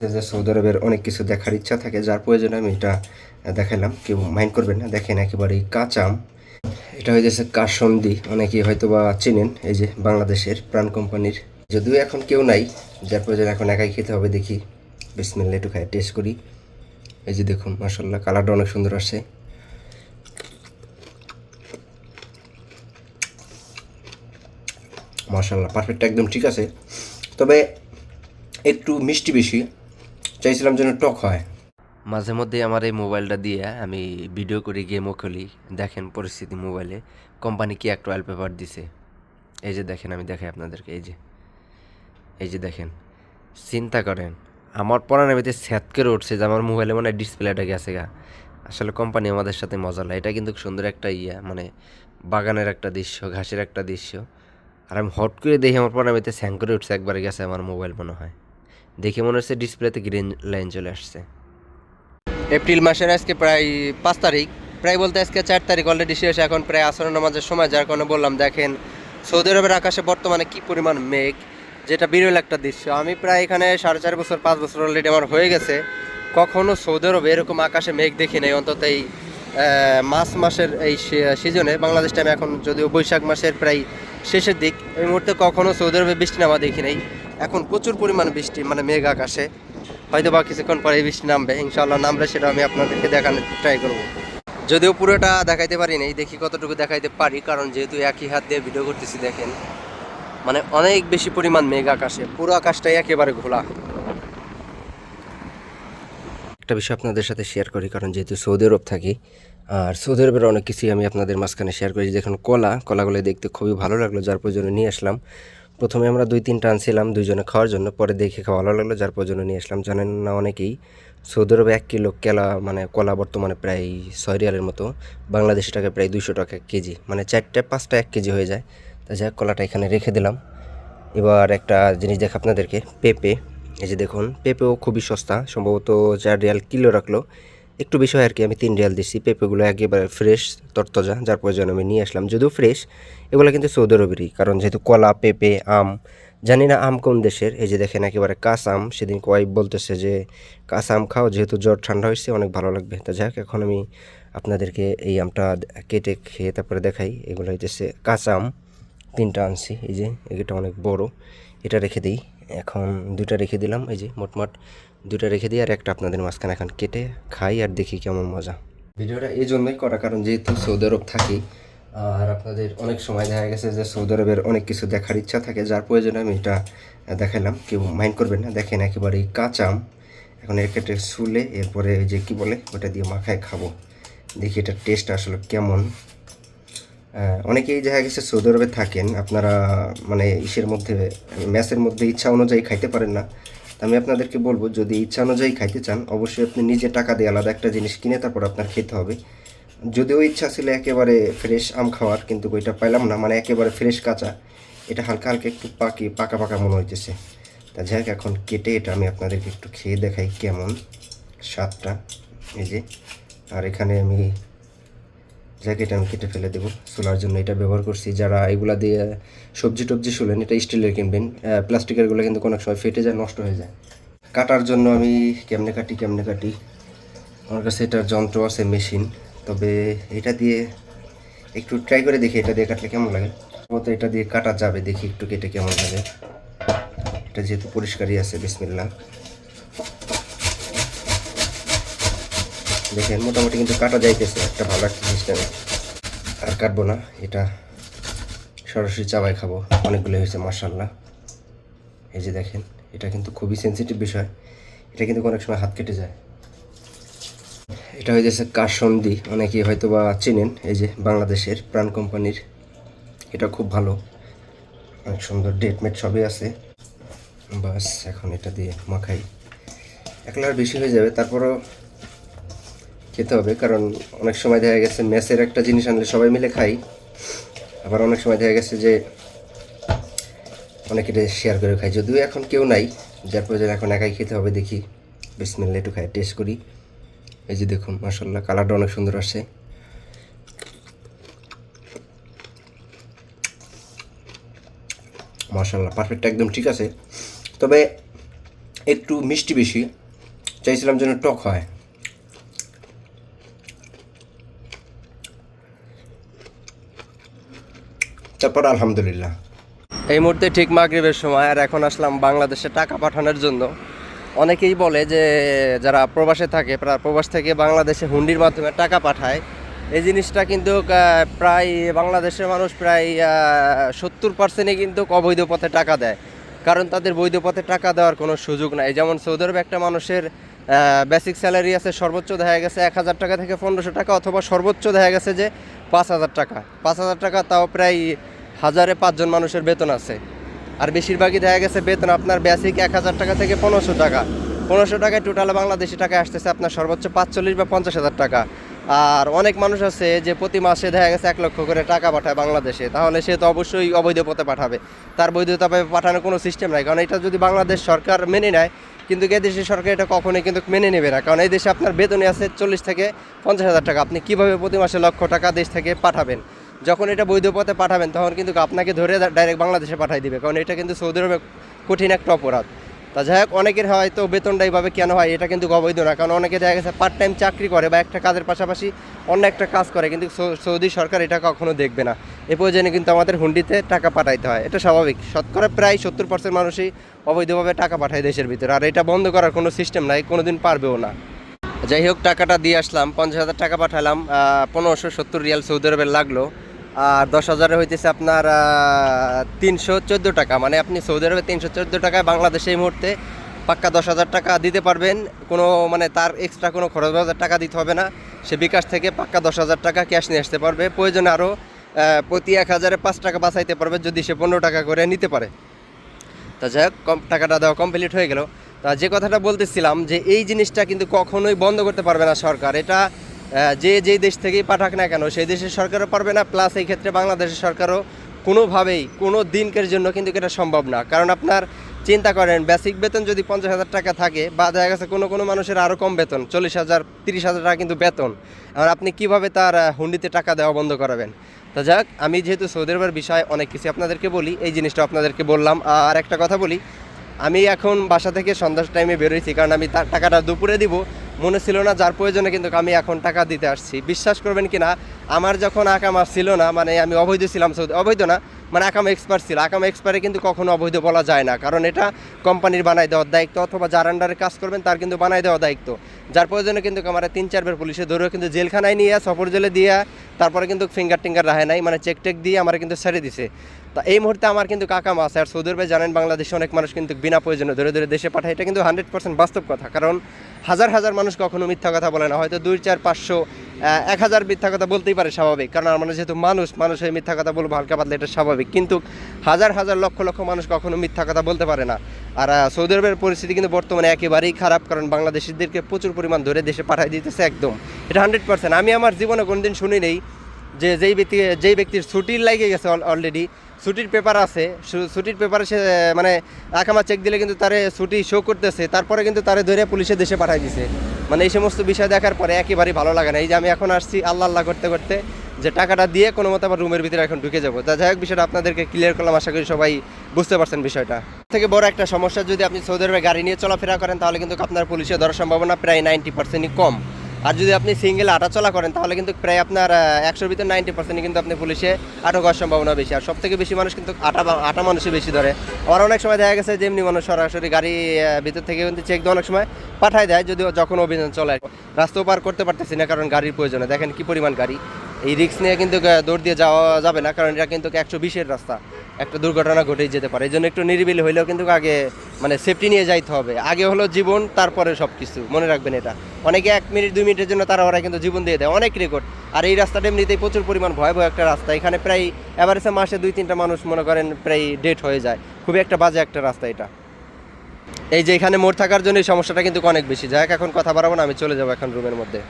যে সৌদি আরবের অনেক কিছু দেখার ইচ্ছা থাকে, যার প্রয়োজনে আমি এটা দেখালাম। কেউ মাইন্ড করবেন না। দেখেন একেবারেই কাঁচা আম। এটা হয়ে যাচ্ছে কাসন্দি, অনেকেই হয়তো বা চেনেন। এই যে বাংলাদেশের প্রাণ কোম্পানির, যদিও এখন কেউ নাই, যার প্রয়োজন এখন একাই খেতে হবে। দেখি বিসমিল্লাহ, একটু খাই, টেস্ট করি। এই যে দেখুন, মাশাল্লাহ, কালারটা অনেক সুন্দর আসছে। মাশাল্লাহ, পারফেক্ট, একদম ঠিক আছে। তবে একটু মিষ্টি বেশি, চাইছিলাম যেন টক হয়। মাঝে মধ্যে আমার এই মোবাইলটা দিয়ে আমি ভিডিও করি, গেমও খেলি। দেখেন পরিস্থিতি মোবাইলে, কোম্পানি কি একটা ওয়াল পেপার দিছে। এই যে দেখেন, আমি দেখাই আপনাদেরকে। এই যে দেখেন, চিন্তা করেন, আমার পড়ানোর ভিতরে স্যাত করে উঠছে যে আমার মোবাইলে মানে ডিসপ্লেটা গেছে গা। আসলে কোম্পানি আমাদের সাথে মজা লাগে। এটা কিন্তু সুন্দর একটা মানে বাগানের একটা দৃশ্য, ঘাসের একটা দৃশ্য। আর আমি হট করে দেখি আমার পড়ানোর ভিতরে স্যাং করে উঠছে, একবারে গেছে আমার মোবাইল মনে হয়। দেখে মনে হচ্ছে ডিসপ্লেতে গ্রিন লাইন চলে আসছে। এপ্রিল মাসের আজকে প্রায় 5 তারিখ, প্রায় বলতে আজকে 4 তারিখ অলরেডি শেষ। এখন প্রায় আসরের নামাজের সময়, যার কারণে বললাম দেখেন সৌদি আরবের আকাশে বর্তমানে কি পরিমাণ মেঘ, যেটা বিরল একটা দৃশ্য। আমি প্রায় এখানে 4.5 বছর 5 বছর অলরেডি আমার হয়ে গেছে, কখনো সৌদি আরবে এরকম আকাশে মেঘ দেখি নাই। অন্তত এই মার্চ মাসের এই সিজনে, বাংলাদেশ টাইমে এখন যদিও বৈশাখ মাসের প্রায় শেষের দিক, এই মুহূর্তে কখনো সৌদি আরবে বৃষ্টি নামা দেখি নাই। এখন প্রচুর পরিমাণ বৃষ্টি, মানে মেঘ আকাশে। হয়তো বা কিছুক্ষণ পরে বৃষ্টি নামবে, ইনশাআল্লাহ নামলে সেটা আমি আপনাদেরকে দেখানোর ট্রাই করবো। যদিও পুরোটা দেখাইতে পারি নাই, দেখি কতটুকু দেখাইতে পারি, কারণ যেহেতু একই হাত দিয়ে ভিডিও করতেছি। দেখেন মানে অনেক বেশি পরিমাণ মেঘ আকাশে, পুরো আকাশটাই একেবারে ঘোলা। একটা বিষয় আপনাদের সাথে শেয়ার করি, কারণ যেহেতু সৌদি আরব থাকি, আর সৌদি আরবের অনেক কিছুই আমি আপনাদের মাঝখানে শেয়ার করি। দেখুন কলাগুলো দেখতে খুবই ভালো লাগলো, যার প্রয়োজনে নিয়ে আসলাম। প্রথমে আমরা 2-3টা আনছিলাম দুইজনে খাওয়ার জন্য, পরে দেখে খাওয়া ভালো লাগলো, যার প্রয়োজনে নিয়ে আসলাম। জানেন না অনেকেই, সৌদি আরবে 1 কিলো মানে কলা বর্তমানে প্রায় 6 রিয়ালের মতো, বাংলাদেশি টাকায় প্রায় 200 টাকা কেজি, মানে 4টা 5টা 1 কেজি হয়ে যায়। তা যাক, কলাটা এখানে রেখে দিলাম। এবার একটা জিনিস দেখ আপনাদেরকে, পেঁপে। এই যে দেখুন, পেঁপেও খুবই সস্তা, সম্ভবত 4 রিয়াল কিলো রাখলো, একটু বেশি হয় আর কি। আমি 3 রিয়াল দিচ্ছি। পেঁপেগুলো একেবারে ফ্রেশ, তরতাজা, যার প্রয়োজন আমি নিয়ে আসলাম। যদিও ফ্রেশ, এগুলো কিন্তু সৌদি আরবেরই, কারণ যেহেতু কলা, পেঁপে, আম, জানি না আম কোন দেশের। এই যে দেখেন একেবারে কাঁচা আম। সেদিন ওয়াইফ বলতেছে যে কাঁচা আম খাও, যেহেতু জ্বর ঠান্ডা হয়েছে অনেক ভালো লাগবে। তা যাক, এখন আমি আপনাদেরকে এই আমটা কেটে খেয়ে তারপরে দেখাই। এগুলো হইতেছে কাঁচা আম, 3টা আনছি। এই যে এটা অনেক বড়, এটা রেখে দিই। এখন 2টা রেখে দিলাম। এই যে মোটমাট 2টা রেখে দিই, আর একটা আপনাদের মাঝখানে এখন কেটে খাই আর দেখি কেমন মজা। ভিডিওটা এই জন্যই করা, কারণ যেহেতু সৌদি আরব থাকি, আর আপনাদের অনেক সময় দেখা গেছে যে সৌদি আরবের অনেক কিছু দেখার ইচ্ছা থাকে, যার প্রয়োজনে আমি এটা দেখালাম। কেউ মাইন্ড করবেন না। দেখেন একেবারেই কাঁচা আম। এখন এর কেটে শুলে এরপরে যে কি বলে ওটা দিয়ে মাখায় খাবো। দেখি এটার টেস্ট আসলে কেমন। অনেকেই দেখা গেছে সৌদি আরবে থাকেন, আপনারা মানে ইসের মধ্যে, ম্যাচের মধ্যে ইচ্ছা অনুযায়ী খাইতে পারেন না। আমি আপনাদেরকে বলবো, যদি ইচ্ছা অনুযায়ী খাইতে চান, অবশ্যই আপনি নিজে টাকা দিয়ে আলাদা একটা জিনিস কিনে তারপর আপনার খেতে হবে। যদিও ইচ্ছা ছিল একেবারে ফ্রেশ আম খাওয়ার, কিন্তু ওইটা পাইলাম না, মানে একেবারে ফ্রেশ কাঁচা। এটা হালকা হালকা একটু পাকা পাকা মনে হইতেছে। তা যাই হোক, এখন কেটে এটা আমি আপনাদেরকে একটু খেয়ে দেখাই কেমন স্বাদটা। এই যে, আর এখানে আমি জ্যাকেট আমি কেটে ফেলে দেবো। সোলার জন্য এটা ব্যবহার করছি। যারা এগুলা দিয়ে সবজি টবজি শুলেন, এটা স্টিলের কিনবেন। প্লাস্টিকেরগুলো কিন্তু কোনো সময় ফেটে যায়, নষ্ট হয়ে যায়। কাটার জন্য আমি কেমনে কাটি, আমার কাছে এটার যন্ত্র আছে, মেশিন। তবে এটা দিয়ে একটু ট্রাই করে দেখি, এটা দিয়ে কাটলে কেমন লাগে। মতো এটা দিয়ে কাটা যাবে, দেখি একটু কেটে কেমন লাগে। এটা যেহেতু পরিষ্কারই আছে, বিসমিল্লাহ। দেখেন মোটামুটি কিন্তু কাটা যাইতেছে, একটা ভালো একটা সিস্টেম। আর কাটবো না, এটা সরাসরি চাবাই খাবো। অনেকগুলো হয়েছে মাশাআল্লাহ। এই যে দেখেন, এটা কিন্তু খুবই সেন্সিটিভ বিষয়, এটা কিন্তু অনেক সময় হাত কেটে যায়। এটা হয়ে যাচ্ছে কাসন্দি, অনেকেই হয়তো বা চেনেন। এই যে বাংলাদেশের প্রাণ কোম্পানির, এটা খুব ভালো, অনেক সুন্দর, ডেট মেট সবই আছে। বাস এখন এটা দিয়ে মাখাই। একলা আর বেশি হয়ে যাবে, তারপরও খেতে হবে, কারণ অনেক সময় দেখা গেছে মেসের একটা জিনিস আনলে সবাই মিলে খাই, আবার অনেক সময় দেখা গেছে যে অনেকে এটা শেয়ার করে খাই। যদিও এখন কেউ নাই, যার প্রয়োজন এখন একাই খেতে হবে। দেখি বিসমিল্লাহ, একটু খাই, টেস্ট করি। এই যে দেখুন, মাশাআল্লাহ, কালারটা অনেক সুন্দর আসছে। মাশাআল্লাহ, পারফেক্ট, একদম ঠিক আছে। তবে একটু মিষ্টি বেশি, চাইছিলাম যেন টক হয়। তারপর আলহামদুলিল্লাহ। এই মুহূর্তে ঠিক মাগরিবের সময়, আর এখন আসলাম বাংলাদেশে টাকা পাঠানোর জন্য। অনেকেই বলে যে যারা প্রবাসে থাকে, প্রবাস থেকে বাংলাদেশে হুন্ডির মাধ্যমে টাকা পাঠায়, এই জিনিসটা কিন্তু প্রায় বাংলাদেশের মানুষ প্রায় 70%ই কিন্তু অবৈধ পথে টাকা দেয়। কারণ তাদের বৈধ পথে টাকা দেওয়ার কোনো সুযোগ নাই। যেমন সৌদি আরবে একটা মানুষের বেসিক স্যালারি আছে, সর্বোচ্চ দেখা গেছে 1000 টাকা থেকে 1500 টাকা, অথবা সর্বোচ্চ দেখা গেছে যে 5000 টাকা। 5000 টাকা তাও প্রায় 1005 জন মানুষের বেতন আছে। আর বেশিরভাগই দেখা গেছে বেতন আপনার বেসিক 1000 টাকা থেকে 1500 টাকা। 1500 টাকায় টোটালে বাংলাদেশি টাকায় আসতেছে আপনার সর্বোচ্চ 45 বা 50,000 টাকা। আর অনেক মানুষ আছে যে প্রতি মাসে দেখা গেছে 1 লক্ষ করে টাকা পাঠায় বাংলাদেশে, তাহলে সে তো অবশ্যই অবৈধ পথে পাঠাবে। তার বৈধতা পাঠানোর কোনো সিস্টেম নাই, কারণ এটা যদি বাংলাদেশ সরকার মেনে নেয়, কিন্তু এই দেশের সরকার এটা কখনোই কিন্তু মেনে নেবে না। কারণ এই দেশে আপনার বেতনই আছে 40 থেকে 50,000 টাকা। আপনি কীভাবে প্রতি মাসে লক্ষ টাকা দেশ থেকে পাঠাবেন? যখন এটা বৈধ পথে পাঠাবেন তখন কিন্তু আপনাকে ধরে ডাইরেক্ট বাংলাদেশে পাঠিয়ে দিবে, কারণ এটা কিন্তু সৌদি আরবে কঠিন একটা অপরাধ। তা যাই হোক, অনেকের হয়তো বেতনটা এইভাবে কেন হয়, এটা কিন্তু অবৈধ না। কারণ অনেকে দেখা গেছে পার্ট টাইম চাকরি করে বা একটা কাজের পাশাপাশি অন্য একটা কাজ করে, কিন্তু সৌদি সরকার এটা কখনো দেখবে না। এ প্রয়োজনে কিন্তু আমাদের হুন্ডিতে টাকা পাঠাইতে হয়, এটা স্বাভাবিক। শতকরা প্রায় 70% মানুষই অবৈধভাবে টাকা পাঠায় দেশের ভিতরে, আর এটা বন্ধ করার কোনো সিস্টেম নাই, কোনো দিন পারবেও না। যাই হোক, টাকাটা দিয়ে আসলাম, 50,000 টাকা পাঠালাম, 1570 রিয়াল সৌদি আরবের লাগলো। আর 10,000 হইতেছে আপনার 314 টাকা। মানে আপনি সৌদি আরবে 314 টাকায় বাংলাদেশে এই মুহূর্তে পাক্কা 10,000 টাকা দিতে পারবেন। কোনো মানে তার এক্সট্রা কোনো খরচ বাজার টাকা দিতে হবে না। সে বিকাশ থেকে পাক্কা 10,000 টাকা ক্যাশ নিয়ে আসতে পারবে। প্রয়োজনে আরও প্রতি 1000-এ 5 টাকা বাঁচাইতে পারবে যদি সে 15 টাকা করে নিতে পারে। তা যাই হোক, টাকাটা দেওয়া কমপ্লিট হয়ে গেল। তা যে কথাটা বলতেছিলাম, যে এই জিনিসটা কিন্তু কখনোই বন্ধ করতে পারবে না সরকার। এটা যেই দেশ থেকেই পাঠাক না কেন, সেই দেশের সরকারও পারবে না, প্লাস এই ক্ষেত্রে বাংলাদেশের সরকারও কোনোভাবেই কোনো দিনকের জন্য কিন্তু এটা সম্ভব না। কারণ আপনার চিন্তা করেন, বেসিক বেতন যদি 50,000 টাকা থাকে, বা দেখা গেছে কোনো মানুষের আরও কম বেতন, 40,000 30,000 টাকা কিন্তু বেতন, আর আপনি কিভাবে তার হুন্ডিতে টাকা দেওয়া বন্ধ করাবেন? তা যাক, আমি যেহেতু সৌদি আরবের বিষয়ে অনেক কিছু আপনাদেরকে বলি, এই জিনিসটা আপনাদেরকে বললাম। আর একটা কথা বলি, আমি এখন বাসা থেকে সন্ধ্যার টাইমে বেরোইছি, কারণ আমি তার টাকাটা দুপুরে দিব মনে ছিল না, যার প্রয়োজনে কিন্তু আমি এখন টাকা দিতে আসছি। বিশ্বাস করবেন কি না, আমার যখন আকামা ছিল না, মানে আমি অবৈধ ছিলাম, অবৈধ না মানে আকামা এক্সপার্ট ছিল। আকামা এক্সপার্টে কিন্তু কখনো অবৈধ বলা যায় না, কারণ এটা কোম্পানির বানাই দেওয়ার দায়িত্ব, অথবা যার আন্ডারে কাজ করবেন তার কিন্তু বানাই দেওয়ার দায়িত্ব। যার প্রয়োজনে কিন্তু আমার 3-4 বার পুলিশে ধরেও কিন্তু জেলখানায় নিয়ে সফর জেলে দিয়ে, তারপরে কিন্তু ফিঙ্গার টিঙ্গার রাখে নাই, মানে চেক টেক দিয়ে আমার কিন্তু ছেড়ে দিছে। তা এই মুহূর্তে আমার কিন্তু কাকামা আছে। আর সৌদি আরবে জানেন, বাংলাদেশে অনেক মানুষ কিন্তু বিনা প্রয়োজনে ধরে ধরে দেশে পাঠায়, এটা কিন্তু 100% বাস্তব কথা। কারণ হাজার হাজার মানুষ কখনো মিথ্যা কথা বলে না, হয়তো 2, 4, 500, 1000 মিথ্যা কথা বলতেই পারে, স্বাভাবিক। কারণ আমরা যেহেতু মানুষ হয়ে মিথ্যা কথা বলবো হালকা পাতলা, এটা স্বাভাবিক। কিন্তু হাজার হাজার লক্ষ লক্ষ মানুষ কখনো মিথ্যা কথা বলতে পারে না। আর সৌদি আরবের পরিস্থিতি কিন্তু বর্তমানে একেবারেই খারাপ, কারণ বাংলাদেশিদেরকে প্রচুর পরিমাণ ধরে দেশে পাঠিয়ে দিতেছে একদম, এটা 100%। আমি আমার জীবনে কোনোদিন শুনি নেই যে যেই ব্যক্তির ছুটির লাগে গেছে অলরেডি, ছুটির পেপার আছে, ছুটির পেপারে সে মানে আকামা চেক দিলে কিন্তু তারে ছুটি শো করতেছে, তারপরে কিন্তু তারে ধরে পুলিশে দেশে পাঠিয়ে দিছে। মানে এই সমস্ত বিষয় দেখার পরে একেবারেই ভালো লাগে না। এই যে আমি এখন আসছি আল্লাহ করতে করতে, যে টাকাটা দিয়ে কোনো মতো আবার রুমের ভিতরে এখন ঢুকে যাবো। তা যাই হোক, বিষয়টা আপনাদেরকে ক্লিয়ার করলাম, আশা করি সবাই বুঝতে পারছেন বিষয়টা। থেকে বড় একটা সমস্যা, যদি আপনি সৌদি আরবে গাড়ি নিয়ে চলাফেরা করেন, তাহলে কিন্তু আপনার পুলিশে ধরার সম্ভাবনা প্রায় 90%ই কম। আর যদি আপনি সিঙ্গেল হাঁটাচলা করেন, তাহলে কিন্তু প্রায় আপনার 100-র ভিতর 90% কিন্তু আপনি পুলিশে আটক হওয়ার সম্ভাবনা বেশি। আর সবথেকে বেশি মানুষ কিন্তু আটা মানুষই বেশি ধরে। আর অনেক সময় দেখা গেছে যেমনি মানুষ সরাসরি গাড়ি ভিতর থেকে কিন্তু চেক দিয়ে অনেক সময় পাঠায় দেয়, যদিও যখন অভিযান চলে। রাস্তাও পার করতে পারতেছি না, কারণ গাড়ির প্রয়োজনে। দেখেন কি পরিমাণ গাড়ি, এই রিস্ক নিয়ে কিন্তু দৌড় দিয়ে যাওয়া যাবে না, কারণ এটা কিন্তু 120-এর রাস্তা, একটা দুর্ঘটনা ঘটেই যেতে পারে। এই জন্য একটু নিরিবিলি হইলেও কিন্তু আগে মানে সেফটি নিয়ে যাইতে হবে। আগে হলো জীবন, তারপরে সব কিছু, মনে রাখবেন এটা। অনেকে 1 মিনিট 2 মিনিটের জন্য তারা কিন্তু জীবন দিয়ে দেয়, অনেক রেকর্ড। আর এই রাস্তাটা এমনিতেই প্রচুর পরিমাণ ভয়াবহ একটা রাস্তা। এখানে প্রায় এভারেজে মাসে 2-3টা মানুষ মনে করেন প্রায় ডেথ হয়ে যায়। খুবই একটা বাজে একটা রাস্তা এটা। এই যে এখানে মোড় থাকার জন্য এই সমস্যাটা কিন্তু অনেক বেশি। যাই হোক, এখন কথা বাড়াবো না, আমি চলে যাবো এখন রুমের মধ্যে।